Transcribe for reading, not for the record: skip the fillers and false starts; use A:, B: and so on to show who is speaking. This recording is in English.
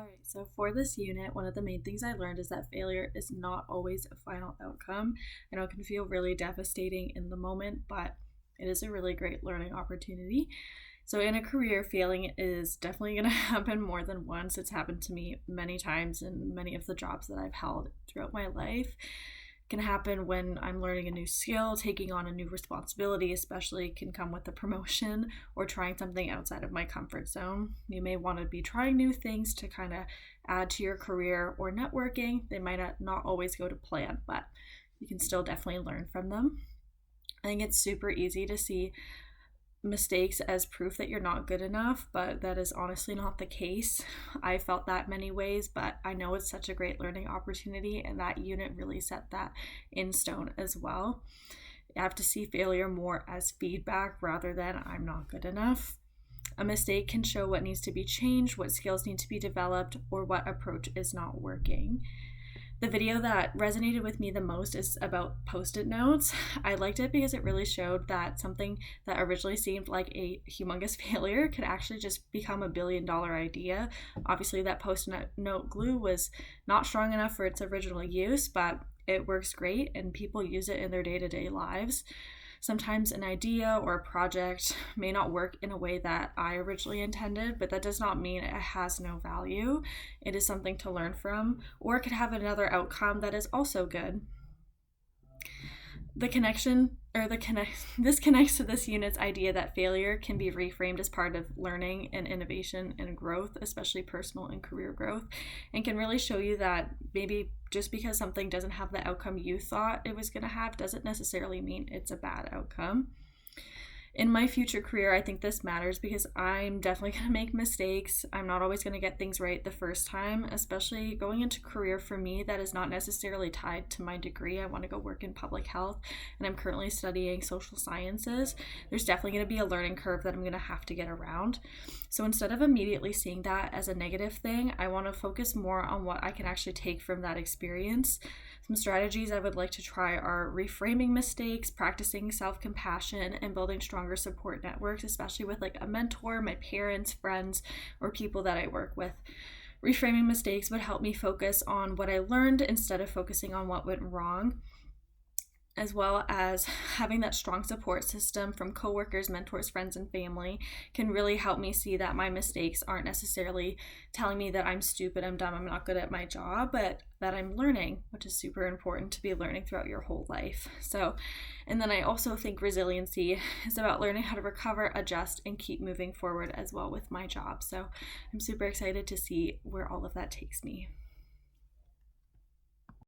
A: Alright, so for this unit, one of the main things I learned is that failure is not always a final outcome. I know it can feel really devastating in the moment, but it is a really great learning opportunity. So, in a career, failing is definitely going to happen more than once. It's happened to me many times in many of the jobs that I've held throughout my life. Can happen when I'm learning a new skill, taking on a new responsibility, especially can come with a promotion or trying something outside of my comfort zone. You may want to be trying new things to kind of add to your career or networking. They might not always go to plan, but you can still definitely learn from them. I think it's super easy to see mistakes as proof that you're not good enough, but that is honestly not the case. I felt that many ways, but I know it's such a great learning opportunity, and that unit really set that in stone as well. I have to see failure more as feedback rather than I'm not good enough. A mistake can show what needs to be changed, what skills need to be developed, or what approach is not working. The video that resonated with me the most is about post-it notes. I liked it because it really showed that something that originally seemed like a humongous failure could actually just become $1 billion idea. Obviously, that post-it note glue was not strong enough for its original use, but it works great and people use it in their day-to-day lives. Sometimes an idea or a project may not work in a way that I originally intended, but that does not mean it has no value. It is something to learn from, or it could have another outcome that is also good. The connection or the connect this connects to this unit's idea that failure can be reframed as part of learning and innovation and growth, especially personal and career growth, and can really show you that maybe just because something doesn't have the outcome you thought it was going to have doesn't necessarily mean it's a bad outcome. In my future career, I think this matters because I'm definitely going to make mistakes. I'm not always going to get things right the first time, especially going into career for me that is not necessarily tied to my degree. I want to go work in public health, and I'm currently studying social sciences. There's definitely going to be a learning curve that I'm going to have to get around. So instead of immediately seeing that as a negative thing, I want to focus more on what I can actually take from that experience. Some strategies I would like to try are reframing mistakes, practicing self-compassion, and building stronger support networks, especially with like a mentor, my parents, friends, or people that I work with. Reframing mistakes would help me focus on what I learned instead of focusing on what went wrong, as well as having that strong support system from coworkers, mentors, friends, and family can really help me see that my mistakes aren't necessarily telling me that I'm stupid, I'm dumb, I'm not good at my job, but that I'm learning, which is super important to be learning throughout your whole life. And then I also think resiliency is about learning how to recover, adjust, and keep moving forward as well with my job. So I'm super excited to see where all of that takes me.